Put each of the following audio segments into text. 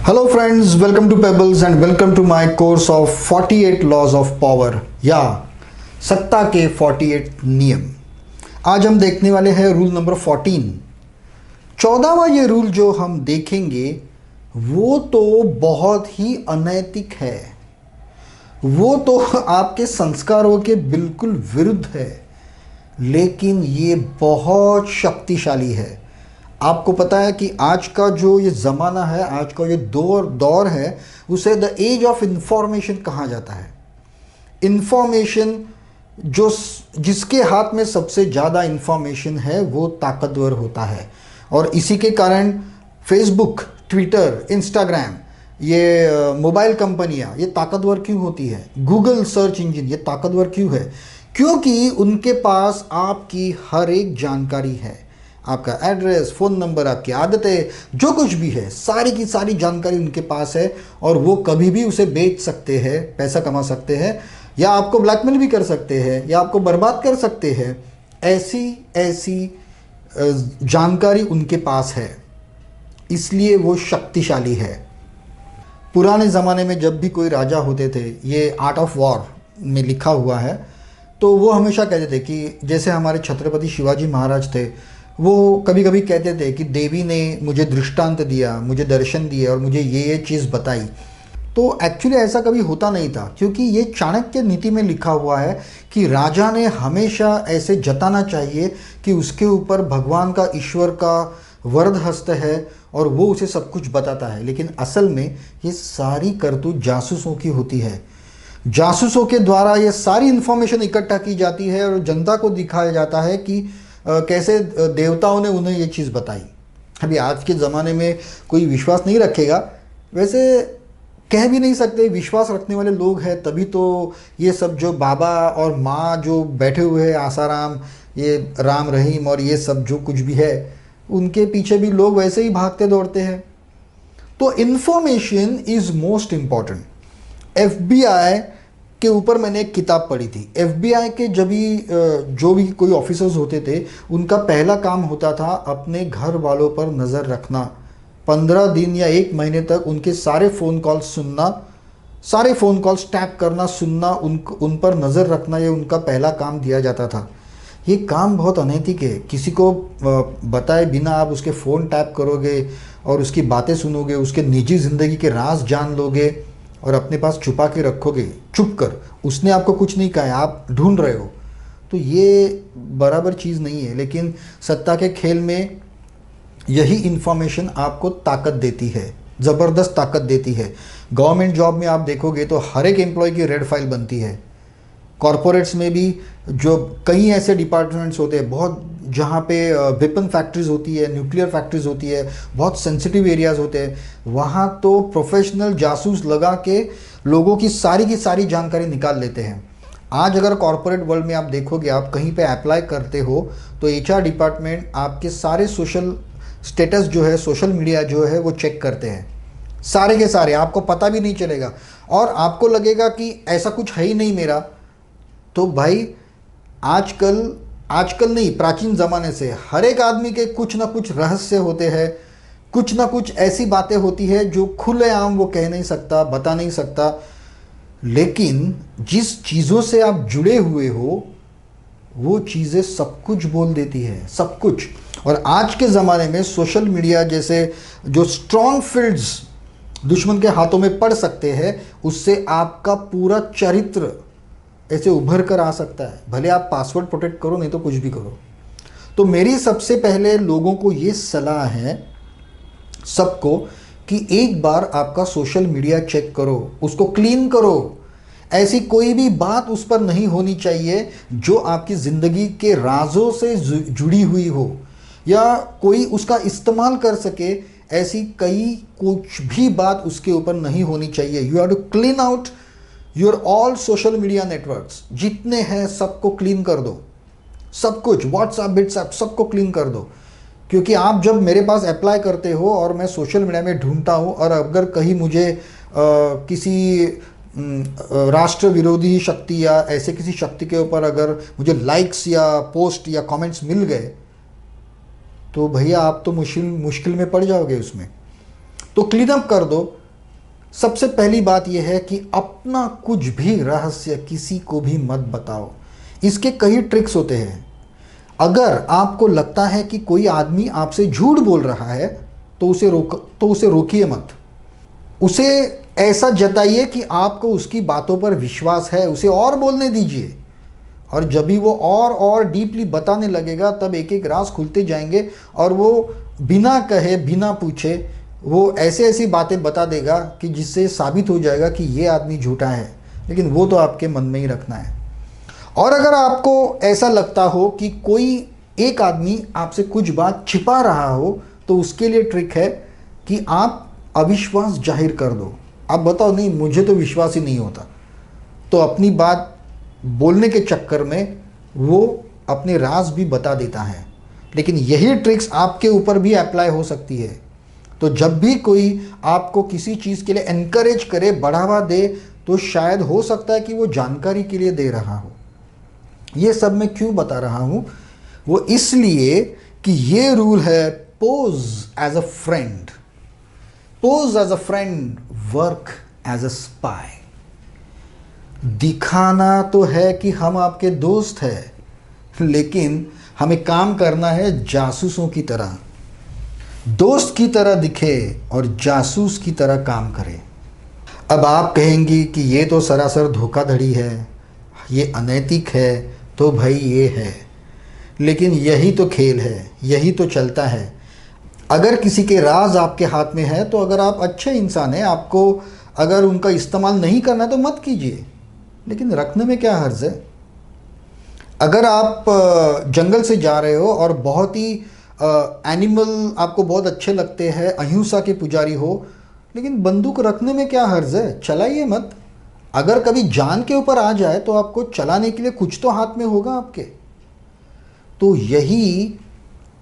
Hello friends, welcome to Pebbles and welcome to my course of 48 laws of power या सत्ता के 48 नियम। आज हम देखने वाले हैं रूल नंबर 14। 14वां ये रूल जो हम देखेंगे वो तो बहुत ही अनैतिक है, वो तो आपके संस्कारों के बिल्कुल विरुद्ध है, लेकिन ये बहुत शक्तिशाली है। आपको पता है कि आज का जो ये ज़माना है, आज का ये दौर है, उसे द एज ऑफ इंफॉर्मेशन कहा जाता है। इंफॉर्मेशन जिसके हाथ में सबसे ज़्यादा इंफॉर्मेशन है वो ताकतवर होता है। और इसी के कारण फेसबुक, ट्विटर, इंस्टाग्राम, ये मोबाइल कंपनियां ये ताकतवर क्यों होती है? गूगल सर्च इंजन ये ताकतवर क्यों है? क्योंकि उनके पास आपकी हर एक जानकारी है। आपका एड्रेस, फ़ोन नंबर, आपकी आदतें, जो कुछ भी है, सारी की सारी जानकारी उनके पास है और वो कभी भी उसे बेच सकते हैं, पैसा कमा सकते हैं, या आपको ब्लैकमेल भी कर सकते हैं, या आपको बर्बाद कर सकते हैं। ऐसी जानकारी उनके पास है, इसलिए वो शक्तिशाली है। पुराने ज़माने में जब भी कोई राजा होते थे, ये आर्ट ऑफ वॉर में लिखा हुआ है, तो वो हमेशा कहते थे कि जैसे हमारे छत्रपति शिवाजी महाराज थे, वो कभी कभी कहते थे कि देवी ने मुझे दृष्टांत दिया, मुझे दर्शन दिए और मुझे ये चीज़ बताई। तो एक्चुअली ऐसा कभी होता नहीं था, क्योंकि ये चाणक्य नीति में लिखा हुआ है कि राजा ने हमेशा ऐसे जताना चाहिए कि उसके ऊपर भगवान का, ईश्वर का वरद हस्त है और वो उसे सब कुछ बताता है। लेकिन असल में ये सारी करतूत जासूसों की होती है। जासूसों के द्वारा ये सारी इन्फॉर्मेशन इकट्ठा की जाती है और जनता को दिखाया जाता है कि कैसे देवताओं ने उन्हें ये चीज़ बताई। अभी आज के ज़माने में कोई विश्वास नहीं रखेगा, वैसे कह भी नहीं सकते, विश्वास रखने वाले लोग हैं तभी तो ये सब जो बाबा और माँ जो बैठे हुए हैं, आसाराम, ये राम रहीम और ये सब जो कुछ भी है, उनके पीछे भी लोग वैसे ही भागते दौड़ते हैं। तो information is most important. FBI के ऊपर मैंने एक किताब पढ़ी थी। FBI के जो भी कोई ऑफिसर्स होते थे, उनका पहला काम होता था अपने घर वालों पर नज़र रखना। 15 दिन या 1 महीने तक उनके सारे फ़ोन कॉल्स सुनना, सारे फ़ोन कॉल्स टैप करना, सुनना, उन पर नज़र रखना, ये उनका पहला काम दिया जाता था। ये काम बहुत अनैतिक है। किसी को बताए बिना आप उसके फ़ोन टैप करोगे और उसकी बातें सुनोगे, उसके निजी ज़िंदगी के राज जान लोगे और अपने पास छुपा के रखोगे चुप कर। उसने आपको कुछ नहीं कहा है, आप ढूंढ रहे हो, तो ये बराबर चीज़ नहीं है। लेकिन सत्ता के खेल में यही इन्फॉर्मेशन आपको ताकत देती है, ज़बरदस्त ताकत देती है। गवर्नमेंट जॉब में आप देखोगे तो हर एक एम्प्लॉय की रेड फाइल बनती है। कॉरपोरेट्स में भी जो कई ऐसे डिपार्टमेंट्स होते हैं बहुत, जहाँ पे वेपन फैक्ट्रीज होती है, न्यूक्लियर फैक्ट्रीज होती है, बहुत सेंसिटिव एरियाज़ होते हैं, वहाँ तो प्रोफेशनल जासूस लगा के लोगों की सारी जानकारी निकाल लेते हैं। आज अगर कॉरपोरेट वर्ल्ड में आप देखोगे, आप कहीं पे अप्लाई करते हो तो HR डिपार्टमेंट आपके सारे सोशल स्टेटस जो है, सोशल मीडिया जो है, वो चेक करते हैं, सारे के सारे। आपको पता भी नहीं चलेगा और आपको लगेगा कि ऐसा कुछ है ही नहीं मेरा। तो भाई आजकल नहीं, प्राचीन ज़माने से हर एक आदमी के कुछ ना कुछ रहस्य होते हैं, कुछ ना कुछ ऐसी बातें होती है जो खुलेआम वो कह नहीं सकता, बता नहीं सकता। लेकिन जिस चीज़ों से आप जुड़े हुए हो वो चीज़ें सब कुछ बोल देती है, सब कुछ। और आज के ज़माने में सोशल मीडिया जैसे जो स्ट्रॉन्ग फील्ड्स दुश्मन के हाथों में पड़ सकते हैं, उससे आपका पूरा चरित्र ऐसे उभर कर आ सकता है। भले आप पासवर्ड प्रोटेक्ट करो, नहीं तो कुछ भी करो। तो मेरी सबसे पहले लोगों को ये सलाह है सबको कि एक बार आपका सोशल मीडिया चेक करो, उसको क्लीन करो। ऐसी कोई भी बात उस पर नहीं होनी चाहिए जो आपकी ज़िंदगी के राजों से जुड़ी हुई हो या कोई उसका इस्तेमाल कर सके। ऐसी कुछ भी बात उसके ऊपर नहीं होनी चाहिए। You have to clean out your all social media networks, जितने हैं सबको क्लीन कर दो, सब कुछ, व्हाट्सएप, व्हाट्सएप, सबको क्लीन कर दो। क्योंकि आप जब मेरे पास अप्लाई करते हो और मैं सोशल मीडिया में ढूंढता हूँ और अगर कहीं मुझे किसी राष्ट्र विरोधी शक्ति या ऐसे किसी शक्ति के ऊपर अगर मुझे लाइक्स या पोस्ट या कमेंट्स मिल गए, तो भैया आप तो मुश्किल में पड़ जाओगे उसमें। तो क्लीन अप कर दो। सबसे पहली बात यह है कि अपना कुछ भी रहस्य किसी को भी मत बताओ। इसके कई ट्रिक्स होते हैं। अगर आपको लगता है कि कोई आदमी आपसे झूठ बोल रहा है तो उसे रोकिए मत। उसे ऐसा जताइए कि आपको उसकी बातों पर विश्वास है, उसे और बोलने दीजिए। और जब भी वो और डीपली बताने लगेगा तब एक एक राज खुलते जाएंगे और वो बिना कहे बिना पूछे वो ऐसे ऐसी बातें बता देगा कि जिससे साबित हो जाएगा कि ये आदमी झूठा है, लेकिन वो तो आपके मन में ही रखना है। और अगर आपको ऐसा लगता हो कि कोई एक आदमी आपसे कुछ बात छिपा रहा हो तो उसके लिए ट्रिक है कि आप अविश्वास जाहिर कर दो। आप बताओ नहीं मुझे तो विश्वास ही नहीं होता, तो अपनी बात बोलने के चक्कर में वो अपने राज भी बता देता है। लेकिन यही ट्रिक्स आपके ऊपर भी अप्लाई हो सकती है। तो जब भी कोई आपको किसी चीज़ के लिए एनकरेज करे, बढ़ावा दे, तो शायद हो सकता है कि वो जानकारी के लिए दे रहा हो। ये सब मैं क्यों बता रहा हूँ? वो इसलिए कि ये रूल है pose as a friend, pose as a friend, work as a spy. दिखाना तो है कि हम आपके दोस्त हैं, लेकिन हमें काम करना है जासूसों की तरह। दोस्त की तरह दिखे और जासूस की तरह काम करे। अब आप कहेंगी कि ये तो सरासर धोखाधड़ी है, ये अनैतिक है, तो भाई ये है, लेकिन यही तो खेल है, यही तो चलता है। अगर किसी के राज आपके हाथ में है तो अगर आप अच्छे इंसान हैं, आपको अगर उनका इस्तेमाल नहीं करना तो मत कीजिए, लेकिन रखने में क्या हर्ज है? अगर आप जंगल से जा रहे हो और बहुत ही एनिमल आपको बहुत अच्छे लगते हैं, अहिंसा के पुजारी हो, लेकिन बंदूक रखने में क्या हर्ज है? चलाइए मत। अगर कभी जान के ऊपर आ जाए तो आपको चलाने के लिए कुछ तो हाथ में होगा आपके। तो यही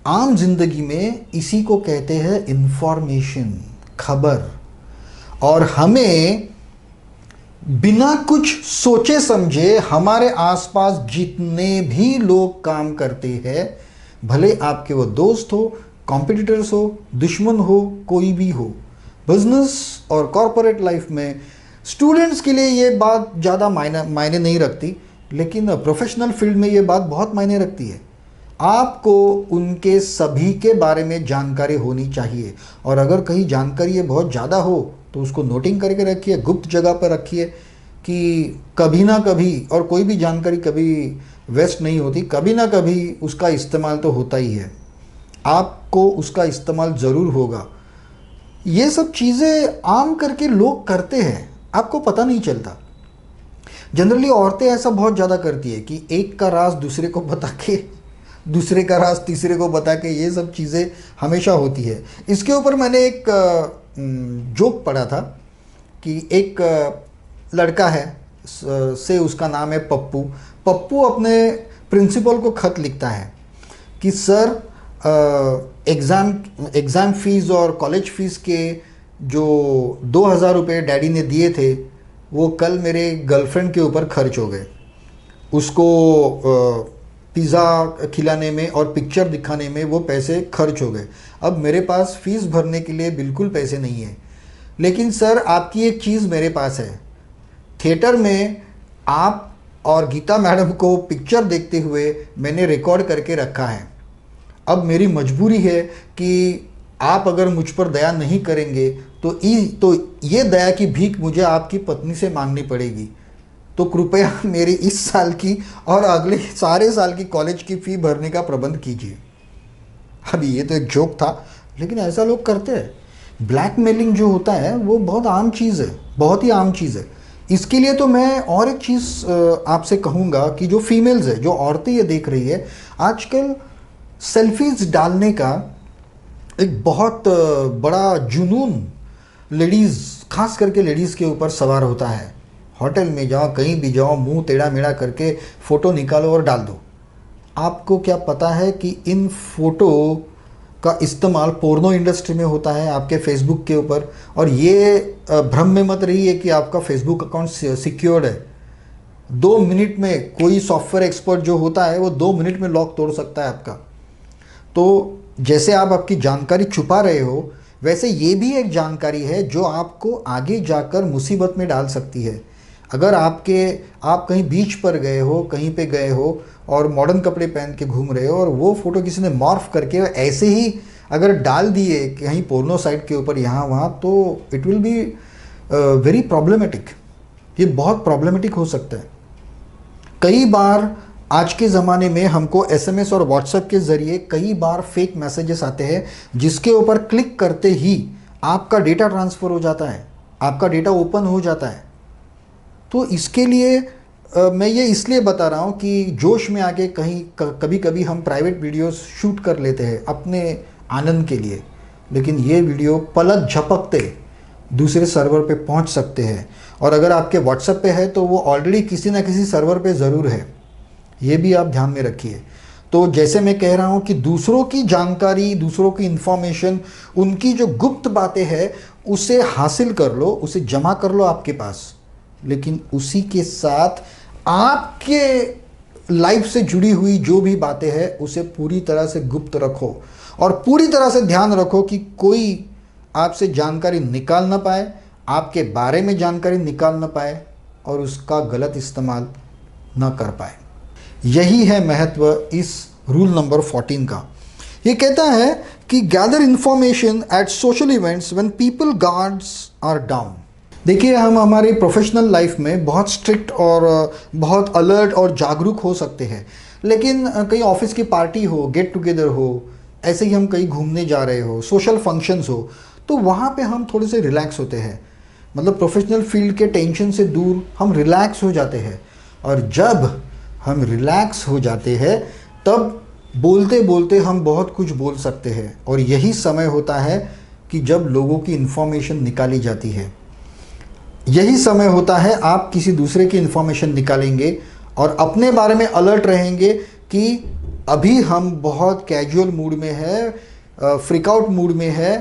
आम जिंदगी में इसी को कहते हैं इंफॉर्मेशन, खबर। और हमें बिना कुछ सोचे समझे हमारे आसपास जितने भी लोग काम करते हैं, भले आपके वो दोस्त हो, कॉम्पिटिटर्स हो, दुश्मन हो, कोई भी हो, बिजनेस और कॉरपोरेट लाइफ में, स्टूडेंट्स के लिए ये बात ज़्यादा मायने नहीं रखती, लेकिन प्रोफेशनल फील्ड में ये बात बहुत मायने रखती है। आपको उनके सभी के बारे में जानकारी होनी चाहिए। और अगर कहीं जानकारी ये बहुत ज़्यादा हो तो उसको नोटिंग करके रखिए, गुप्त जगह पर रखिए कि कभी ना कभी, और कोई भी जानकारी कभी वेस्ट नहीं होती, कभी ना कभी उसका इस्तेमाल तो होता ही है। आपको उसका इस्तेमाल ज़रूर होगा। ये सब चीज़ें आम करके लोग करते हैं, आपको पता नहीं चलता। जनरली औरतें ऐसा बहुत ज़्यादा करती है कि एक का राज दूसरे को बता के, दूसरे का राज तीसरे को बता के, ये सब चीज़ें हमेशा होती है। इसके ऊपर मैंने एक जोक पढ़ा था कि एक लड़का है, से उसका नाम है पप्पू। पप्पू अपने प्रिंसिपल को खत लिखता है कि सर एग्ज़ाम फ़ीस और कॉलेज फ़ीस के जो 2000 रुपये डैडी ने दिए थे वो कल मेरे गर्लफ्रेंड के ऊपर खर्च हो गए। उसको पिज़्ज़ा खिलाने में और पिक्चर दिखाने में वो पैसे खर्च हो गए। अब मेरे पास फ़ीस भरने के लिए बिल्कुल पैसे नहीं है, लेकिन सर आपकी एक चीज़ मेरे पास है, थिएटर में आप और गीता मैडम को पिक्चर देखते हुए मैंने रिकॉर्ड करके रखा है। अब मेरी मजबूरी है कि आप अगर मुझ पर दया नहीं करेंगे तो ये दया की भीख मुझे आपकी पत्नी से मांगनी पड़ेगी। तो कृपया मेरी इस साल की और अगले सारे साल की कॉलेज की फ़ी भरने का प्रबंध कीजिए। अभी ये तो एक जोक था, लेकिन ऐसा लोग करते हैं। ब्लैकमेलिंग जो होता है वो बहुत आम चीज़ है, बहुत ही आम चीज़ है। इसके लिए तो मैं और एक चीज़ आपसे कहूँगा कि जो फीमेल्स है, जो औरतें ये देख रही है, आजकल सेल्फीज़ डालने का एक बहुत बड़ा जुनून लेडीज़, खास करके लेडीज़ के ऊपर सवार होता है। होटल में जाओ, कहीं भी जाओ, मुंह टेढ़ा मेढ़ा करके फ़ोटो निकालो और डाल दो। आपको क्या पता है कि इन फ़ोटो का इस्तेमाल पोर्नो इंडस्ट्री में होता है, आपके फेसबुक के ऊपर। और ये भ्रम में मत रहिए कि आपका फेसबुक अकाउंट सिक्योर्ड है। 2 मिनट में कोई सॉफ्टवेयर एक्सपर्ट जो होता है वो 2 मिनट में लॉक तोड़ सकता है आपका। तो जैसे आप आपकी जानकारी छुपा रहे हो, वैसे ये भी एक जानकारी है जो आपको आगे जाकर मुसीबत में डाल सकती है। अगर आप कहीं बीच पर गए हो, कहीं पे गए हो और मॉडर्न कपड़े पहन के घूम रहे हो और वो फ़ोटो किसी ने मॉर्फ करके ऐसे ही अगर डाल दिए कहीं पोर्नो साइट के ऊपर यहाँ वहाँ, तो it will be very problematic. ये बहुत प्रॉब्लमेटिक हो सकता है। कई बार आज के ज़माने में हमको एसएमएस और व्हाट्सएप के ज़रिए कई बार फेक मैसेजेस आते हैं जिसके ऊपर क्लिक करते ही आपका डेटा ट्रांसफ़र हो जाता है, आपका डेटा ओपन हो जाता है। तो इसके लिए मैं ये इसलिए बता रहा हूँ कि जोश में आके कभी कभी हम प्राइवेट वीडियोस शूट कर लेते हैं अपने आनंद के लिए, लेकिन ये वीडियो पलक झपकते दूसरे सर्वर पे पहुँच सकते हैं। और अगर आपके व्हाट्सएप पे है तो वो ऑलरेडी किसी ना किसी सर्वर पे ज़रूर है, ये भी आप ध्यान में रखिए। तो जैसे मैं कह रहा हूँ कि दूसरों की जानकारी, दूसरों की इन्फॉर्मेशन, उनकी जो गुप्त बातें हैं उसे हासिल कर लो, उसे जमा कर लो आपके पास, लेकिन उसी के साथ आपके लाइफ से जुड़ी हुई जो भी बातें हैं उसे पूरी तरह से गुप्त रखो और पूरी तरह से ध्यान रखो कि कोई आपसे जानकारी निकाल ना पाए, आपके बारे में जानकारी निकाल ना पाए और उसका गलत इस्तेमाल ना कर पाए। यही है महत्व इस रूल नंबर 14 का। ये कहता है कि gather information at social events when people guards are down. देखिए, हम हमारे प्रोफेशनल लाइफ में बहुत स्ट्रिक्ट और बहुत अलर्ट और जागरूक हो सकते हैं, लेकिन कहीं ऑफिस की पार्टी हो, गेट टुगेदर हो, ऐसे ही हम कहीं घूमने जा रहे हो, सोशल फंक्शंस हो, तो वहाँ पे हम थोड़े से रिलैक्स होते हैं। मतलब प्रोफेशनल फील्ड के टेंशन से दूर हम रिलैक्स हो जाते हैं। और जब हम रिलैक्स हो जाते हैं तब बोलते बोलते हम बहुत कुछ बोल सकते हैं, और यही समय होता है कि जब लोगों की इन्फॉर्मेशन निकाली जाती है। यही समय होता है आप किसी दूसरे की इन्फॉर्मेशन निकालेंगे और अपने बारे में अलर्ट रहेंगे कि अभी हम बहुत कैजुअल मूड में है, फ्रिकआउट मूड में है,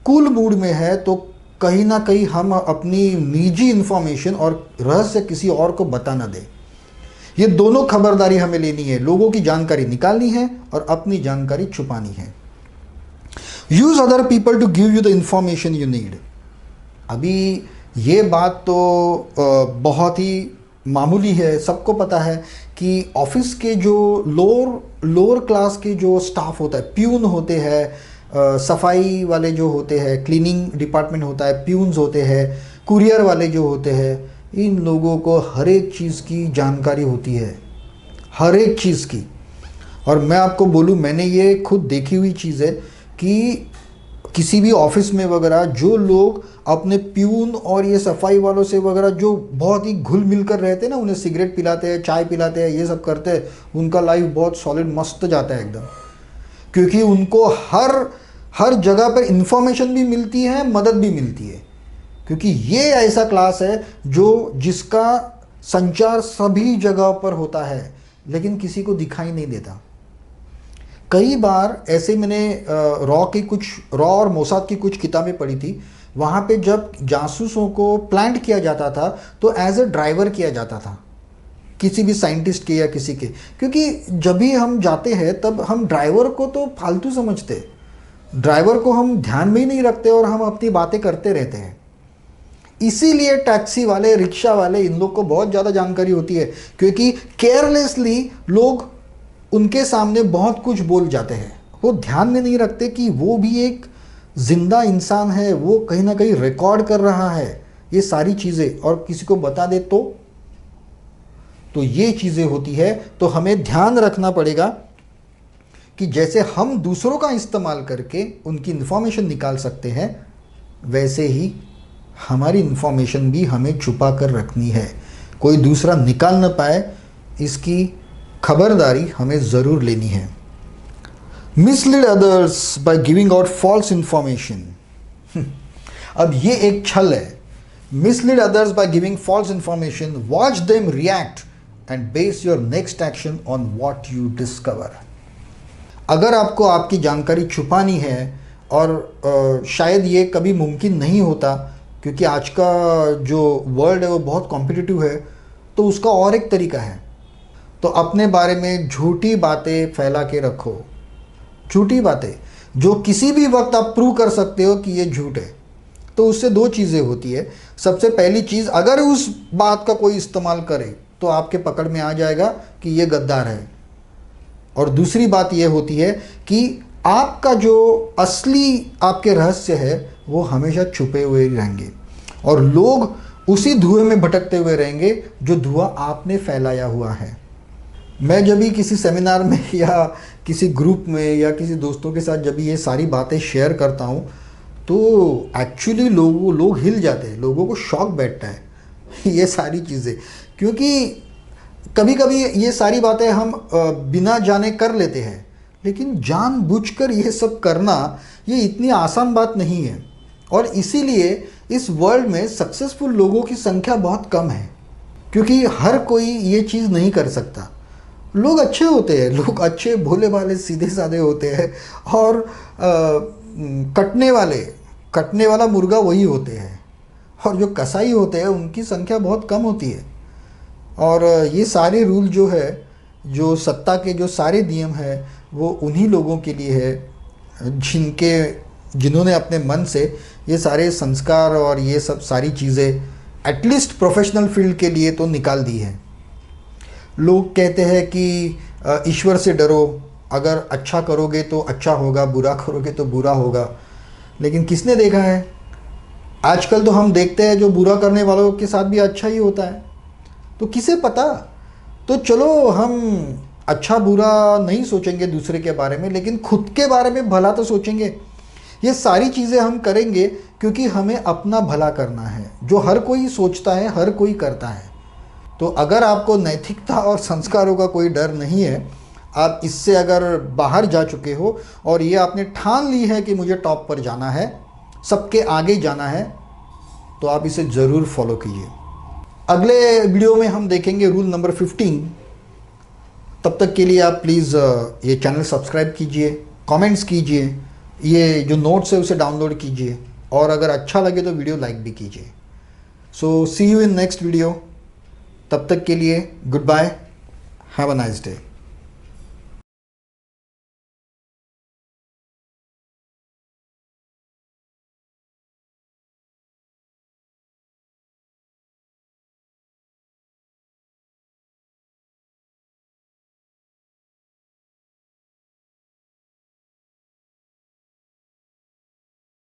कूल मूड में है, तो कहीं ना कहीं हम अपनी निजी इन्फॉर्मेशन और रहस्य किसी और को बता ना दें। ये दोनों खबरदारी हमें लेनी है। लोगों की जानकारी निकालनी है और अपनी जानकारी छुपानी है। Use other people to give you the information you need. अभी ये बात तो बहुत ही मामूली है, सबको पता है कि ऑफिस के जो लोअर क्लास के जो स्टाफ होता है, प्यून होते हैं, सफाई वाले जो होते हैं, क्लीनिंग डिपार्टमेंट होता है, प्यून्स होते हैं, कुरियर वाले जो होते हैं, इन लोगों को हर एक चीज़ की जानकारी होती है, हर एक चीज़ की। और मैं आपको बोलूँ, मैंने ये खुद देखी हुई चीज़ है कि किसी भी ऑफिस में वगैरह जो लोग अपने प्यून और ये सफाई वालों से वगैरह जो बहुत ही घुल मिल कर रहते हैं ना, उन्हें सिगरेट पिलाते हैं, चाय पिलाते हैं, ये सब करते हैं, उनका लाइफ बहुत सॉलिड मस्त जाता है एकदम। क्योंकि उनको हर जगह पर इंफॉर्मेशन भी मिलती है, मदद भी मिलती है। क्योंकि ये ऐसा क्लास है जिसका संचार सभी जगह पर होता है, लेकिन किसी को दिखाई नहीं देता। कई बार ऐसे मैंने रॉ और मोसाद की कुछ किताबें पढ़ी थी। वहाँ पे जब जासूसों को प्लांट किया जाता था तो एज ए ड्राइवर किया जाता था, किसी भी साइंटिस्ट के या किसी के। क्योंकि जब भी हम जाते हैं तब हम ड्राइवर को तो फालतू समझते, ड्राइवर को हम ध्यान में ही नहीं रखते और हम अपनी बातें करते रहते हैं। इसीलिए टैक्सी वाले, रिक्शा वाले, इन लोग को बहुत ज़्यादा जानकारी होती है, क्योंकि केयरलेसली लोग उनके सामने बहुत कुछ बोल जाते हैं। वो ध्यान में नहीं रखते कि वो भी एक जिंदा इंसान है, वो कहीं ना कहीं रिकॉर्ड कर रहा है ये सारी चीज़ें, और किसी को बता दे तो ये चीज़ें होती है। तो हमें ध्यान रखना पड़ेगा कि जैसे हम दूसरों का इस्तेमाल करके उनकी इन्फॉर्मेशन निकाल सकते हैं, वैसे ही हमारी इन्फॉर्मेशन भी हमें छुपा कर रखनी है, कोई दूसरा निकाल न पाए, इसकी खबरदारी हमें ज़रूर लेनी है। Mislead others by giving out false information. अब ये एक छल है। Mislead others by giving false information, watch them react and base your next action on what you discover. अगर आपको आपकी जानकारी छुपानी है, और शायद ये कभी मुमकिन नहीं होता क्योंकि आज का जो वर्ल्ड है वो बहुत कॉम्पिटिटिव है, तो उसका और एक तरीका है। तो अपने बारे में झूठी बातें फैला के रखो, झूठी बातें। जो किसी भी वक्त आप प्रूव कर सकते हो कि ये झूठ है। तो उससे दो चीज़ें होती है। सबसे पहली चीज़, अगर उस बात का कोई इस्तेमाल करे तो आपके पकड़ में आ जाएगा कि ये गद्दार है। और दूसरी बात ये होती है कि आपका जो असली आपके रहस्य है वो हमेशा छुपे हुए रहेंगे और लोग उसी धुएं में भटकते हुए रहेंगे जो धुआं आपने फैलाया हुआ है। मैं जब भी किसी सेमिनार में या किसी ग्रुप में या किसी दोस्तों के साथ जब भी ये सारी बातें शेयर करता हूँ तो एक्चुअली लोग हिल जाते हैं, लोगों को शॉक बैठता है ये सारी चीज़ें। क्योंकि कभी कभी ये सारी बातें हम बिना जाने कर लेते हैं, लेकिन जानबूझकर ये सब करना ये इतनी आसान बात नहीं है। और इसीलिए इस वर्ल्ड में सक्सेसफुल लोगों की संख्या बहुत कम है, क्योंकि हर कोई ये चीज़ नहीं कर सकता। लोग अच्छे होते हैं, लोग अच्छे भोले भाले सीधे साधे होते हैं और कटने वाला मुर्गा वही होते हैं, और जो कसाई होते हैं उनकी संख्या बहुत कम होती है। और ये सारे रूल जो है, जो सत्ता के जो सारे नियम है, वो उन्हीं लोगों के लिए है जिन्होंने अपने मन से ये सारे संस्कार और ये सब सारी चीज़ें एटलीस्ट प्रोफेशनल फील्ड के लिए तो निकाल दी है। लोग कहते हैं कि ईश्वर से डरो, अगर अच्छा करोगे तो अच्छा होगा, बुरा करोगे तो बुरा होगा। लेकिन किसने देखा है? आजकल तो हम देखते हैं जो बुरा करने वालों के साथ भी अच्छा ही होता है। तो किसे पता? तो चलो हम अच्छा बुरा नहीं सोचेंगे दूसरे के बारे में, लेकिन खुद के बारे में भला तो सोचेंगे। ये सारी चीज़ें हम करेंगे क्योंकि हमें अपना भला करना है, जो हर कोई सोचता है, हर कोई करता है। तो अगर आपको नैतिकता और संस्कारों का कोई डर नहीं है, आप इससे अगर बाहर जा चुके हो और ये आपने ठान ली है कि मुझे टॉप पर जाना है, सबके आगे जाना है, तो आप इसे ज़रूर फॉलो कीजिए। अगले वीडियो में हम देखेंगे रूल नंबर 15। तब तक के लिए आप प्लीज़ ये चैनल सब्सक्राइब कीजिए, कमेंट्स कीजिए, ये जो नोट्स है उसे डाउनलोड कीजिए, और अगर अच्छा लगे तो वीडियो लाइक भी कीजिए। So see you in next video. तब तक के लिए good bye, have a nice day.